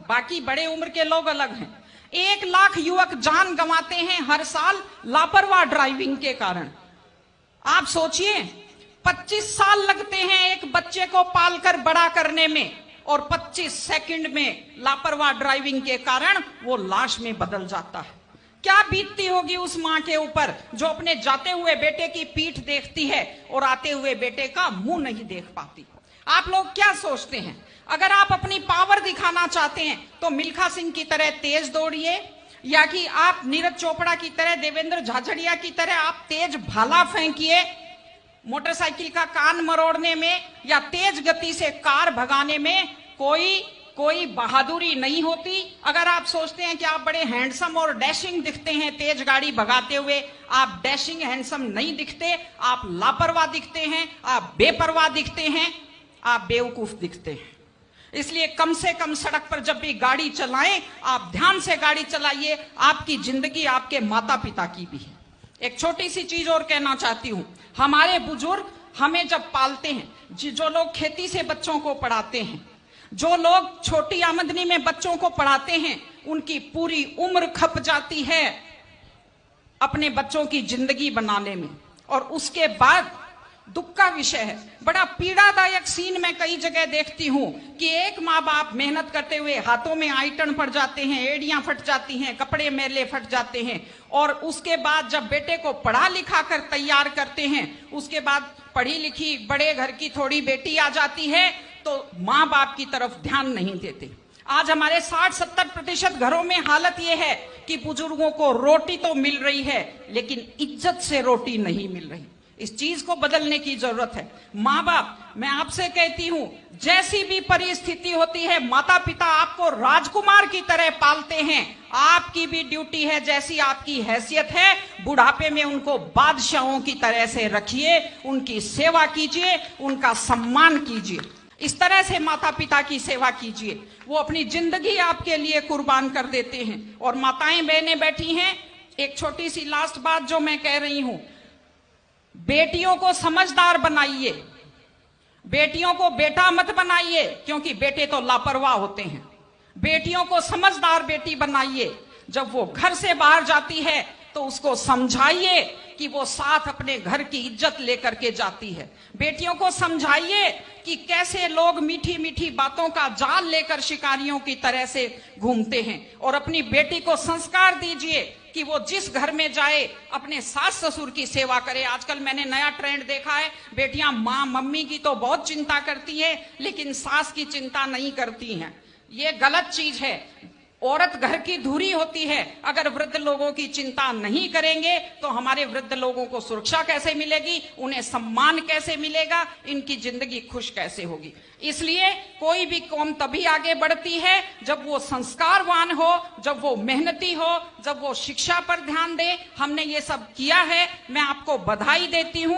बाकी बड़े उम्र के लोग अलग हैं। 1 लाख युवक जान गंवाते हैं हर साल लापरवाह ड्राइविंग के कारण। आप सोचिए, 25 साल लगते हैं एक बच्चे को पालकर बड़ा करने में, और 25 सेकंड में लापरवाह ड्राइविंग के कारण वो लाश में बदल जाता है। क्या बीतती होगी उस मां के ऊपर जो अपने जाते हुए बेटे की पीठ देखती है और आते हुए बेटे का मुंह नहीं देख पाती। आप लोग क्या सोचते हैं, अगर आप अपनी पावर दिखाना चाहते हैं तो मिल्खा सिंह की तरह तेज दौड़िए, या कि आप नीरज चोपड़ा की तरह, देवेंद्र झाझड़िया की तरह आप तेज भाला फेंकिए मोटरसाइकिल का कान मरोड़ने में, या तेज गति से कार भगाने में कोई बहादुरी नहीं होती। अगर आप सोचते हैं कि आप बड़े हैंडसम और डैशिंग दिखते हैं तेज गाड़ी भगाते हुए, आप डैशिंग हैंडसम नहीं दिखते, आप लापरवाह दिखते हैं, आप बेपरवाह दिखते हैं, आप बेवकूफ दिखते हैं। इसलिए कम से कम सड़क पर जब भी गाड़ी चलाएं, आप ध्यान से गाड़ी चलाइए। आपकी जिंदगी आपके माता पिता की भी है। एक छोटी सी चीज और कहना चाहती हूं, हमारे बुजुर्ग हमें जब पालते हैं, जो लोग खेती से बच्चों को पढ़ाते हैं, जो लोग छोटी आमदनी में बच्चों को पढ़ाते हैं, उनकी पूरी उम्र खप जाती है अपने बच्चों की जिंदगी बनाने में, और उसके बाद दुख का विषय है, बड़ा पीड़ादायक सीन मैं कई जगह देखती हूं कि एक माँ बाप मेहनत करते हुए हाथों में आइटन पड़ जाते हैं, एड़ियां फट जाती हैं, कपड़े मैले फट जाते हैं, और उसके बाद जब बेटे को पढ़ा लिखा कर तैयार करते हैं, उसके बाद पढ़ी लिखी बड़े घर की थोड़ी बेटी आ जाती है तो माँ बाप की तरफ ध्यान नहीं देते। आज हमारे 60-70% घरों में हालत यह है कि बुजुर्गों को रोटी तो मिल रही है लेकिन इज्जत से रोटी नहीं मिल रही। इस चीज को बदलने की जरूरत है। माँ बाप, मैं आपसे कहती हूं, जैसी भी परिस्थिति होती है, माता पिता आपको राजकुमार की तरह पालते हैं। आपकी भी ड्यूटी है, जैसी आपकी हैसियत है, बुढ़ापे में उनको बादशाहों की तरह से रखिए, उनकी सेवा कीजिए, उनका सम्मान कीजिए। इस तरह से माता पिता की सेवा कीजिए, वो अपनी जिंदगी आपके लिए कुर्बान कर देते हैं। और माताएं बहनें बैठी हैं, एक छोटी सी लास्ट बात जो मैं कह रही हूं, बेटियों को समझदार बनाइए, बेटियों को बेटा मत बनाइए, क्योंकि बेटे तो लापरवाह होते हैं। बेटियों को समझदार बेटी बनाइए। जब वो घर से बाहर जाती है तो उसको समझाइए कि वो साथ अपने घर की इज्जत लेकर के जाती है। बेटियों को समझाइए कि कैसे लोग मीठी मीठी बातों का जाल लेकर शिकारियों की तरह से घूमते हैं, और अपनी बेटी को संस्कार दीजिए कि वो जिस घर में जाए अपने सास ससुर की सेवा करे। आजकल मैंने नया ट्रेंड देखा है, बेटियां माँ मम्मी की तो बहुत चिंता करती है लेकिन सास की चिंता नहीं करती हैं। ये गलत चीज है। औरत घर की धुरी होती है। अगर वृद्ध लोगों की चिंता नहीं करेंगे तो हमारे वृद्ध लोगों को सुरक्षा कैसे मिलेगी, उन्हें सम्मान कैसे मिलेगा, इनकी जिंदगी खुश कैसे होगी। इसलिए कोई भी कौम तभी आगे बढ़ती है जब वो संस्कारवान हो, जब वो मेहनती हो, जब वो शिक्षा पर ध्यान दे। हमने ये सब किया है, मैं आपको बधाई देती हूं।